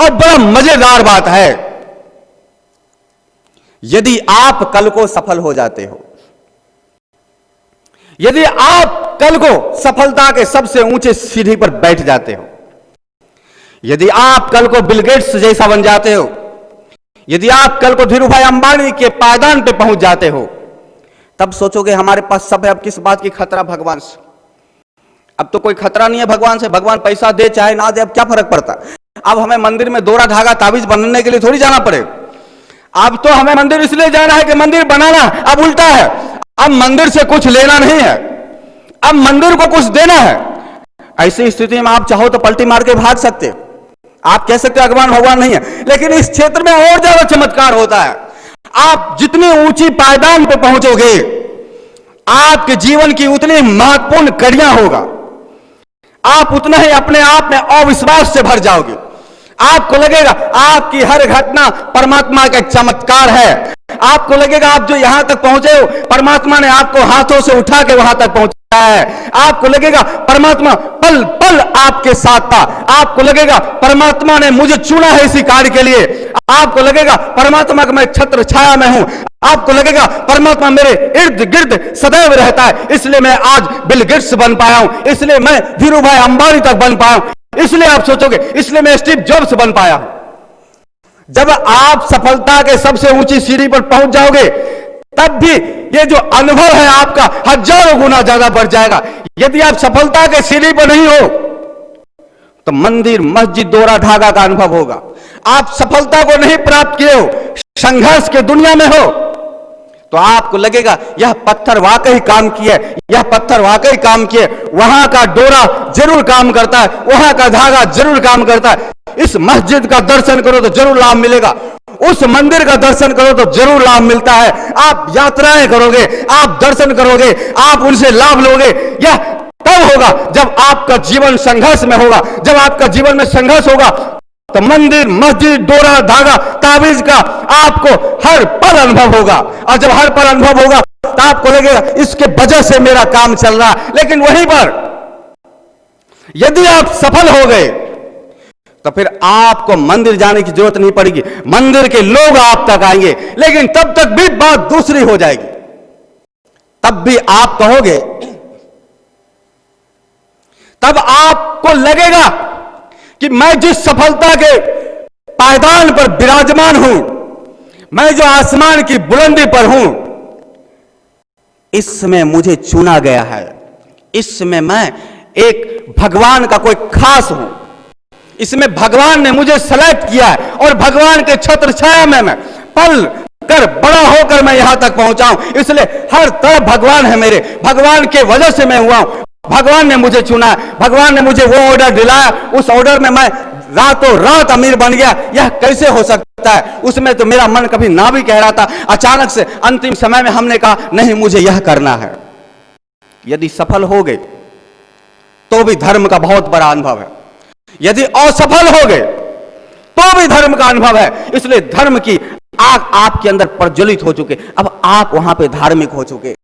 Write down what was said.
और बड़ा मजेदार बात है, यदि आप कल को सफल हो जाते हो, यदि आप कल को सफलता के सबसे ऊंचे सीढ़ी पर बैठ जाते हो, यदि आप कल को बिल गेट्स जैसा बन जाते हो, यदि आप कल को धीरूभाई अंबानी के पायदान पे पहुंच जाते हो, तब सोचोगे हमारे पास सब है, अब किस बात की खतरा भगवान से। अब तो कोई खतरा नहीं है भगवान से, भगवान पैसा दे चाहे ना दे, अब क्या फर्क पड़ता। अब हमें मंदिर में दोरा धागा ताबीज बनने के लिए थोड़ी जाना पड़ेगा। अब तो हमें मंदिर इसलिए जाना है कि मंदिर बनाना, अब उल्टा है, अब मंदिर से कुछ लेना नहीं है, अब मंदिर को कुछ देना है। ऐसी स्थिति में आप चाहो तो पलटी मार के भाग सकते हो, आप कह सकते हो भगवान नहीं है, लेकिन इस क्षेत्र में और ज्यादा चमत्कार होता है। आप जितनी ऊंची पायदान पे पहुंचोगे, आपके जीवन की उतनी महत्वपूर्ण कड़ियां होगा, आप उतना ही अपने आप में अविश्वास से भर जाओगे। आपको लगेगा आपकी हर घटना परमात्मा का चमत्कार है, आपको लगेगा आप जो यहां तक पहुंचे हो, परमात्मा ने आपको हाथों से उठा के वहां तक पहुंचाया है। आपको लगेगा परमात्मा पल पल आपके साथ था, आपको लगेगा परमात्मा ने मुझे चुना है इसी कार्य के लिए, आपको लगेगा परमात्मा का मैं छत्र छाया में हूं, आपको लगेगा परमात्मा मेरे इर्द गिर्द सदैव रहता है, इसलिए मैं आज बिल गेट्स बन पाया हूं, इसलिए मैं धीरूभाई अंबानी तक बन पाया हूं, इसलिए आप सोचोगे इसलिए मैं स्टीव जॉब्स बन पाया हूं। जब आप सफलता के सबसे ऊंची सीढ़ी पर पहुंच जाओगे, तब भी ये जो अनुभव है आपका हजारों गुना ज्यादा बढ़ जाएगा। यदि आप सफलता के सीढ़ी पर नहीं हो तो मंदिर मस्जिद दोरा धागा का अनुभव होगा। आप सफलता को नहीं प्राप्त किए हो, संघर्ष के दुनिया में हो, तो आपको लगेगा यह पत्थर वाकई काम किया, यह पत्थर वाकई काम किया, वहां का डोरा जरूर काम करता है, वहां का धागा जरूर काम करता है। इस मस्जिद का दर्शन करो तो जरूर लाभ मिलेगा, उस मंदिर का दर्शन करो तो जरूर लाभ मिलता है। आप यात्राएं करोगे, आप दर्शन करोगे, आप उनसे लाभ लोगे। यह तब होगा जब आपका जीवन संघर्ष में होगा। जब आपका जीवन में संघर्ष होगा तो मंदिर मस्जिद डोरा धागा ताबीज का आपको हर पल अनुभव होगा, और जब हर पल अनुभव होगा तो आपको लगेगा इसके वजह से मेरा काम चल रहा है। लेकिन वहीं पर यदि आप सफल हो गए तो फिर आपको मंदिर जाने की जरूरत नहीं पड़ेगी, मंदिर के लोग आप तक आएंगे। लेकिन तब तक भी बात दूसरी हो जाएगी, तब भी आप कहोगे, तब आपको लगेगा कि मैं जिस सफलता के पायदान पर विराजमान हूं, मैं जो आसमान की बुलंदी पर हूं, इसमें मुझे चुना गया है, इसमें मैं एक भगवान का कोई खास हूं, इसमें भगवान ने मुझे सेलेक्ट किया है, और भगवान के छत्र छाया में मैं पल कर बड़ा होकर मैं यहां तक पहुंचा हूं। इसलिए हर तरफ भगवान है मेरे, भगवान के वजह से मैं हुआ हूं, भगवान ने मुझे चुना है, भगवान ने मुझे वो ऑर्डर दिलाया, उस ऑर्डर में मैं रातों रात अमीर बन गया। यह कैसे हो सकता है? उसमें तो मेरा मन कभी ना भी कह रहा था, अचानक से अंतिम समय में हमने कहा नहीं मुझे यह करना है। यदि सफल हो गए तो भी धर्म का बहुत बड़ा अनुभव है, यदि असफल हो गए तो भी धर्म का अनुभव है। इसलिए धर्म की आग आपके अंदर प्रज्वलित हो चुके, अब आप वहां पे धार्मिक हो चुके।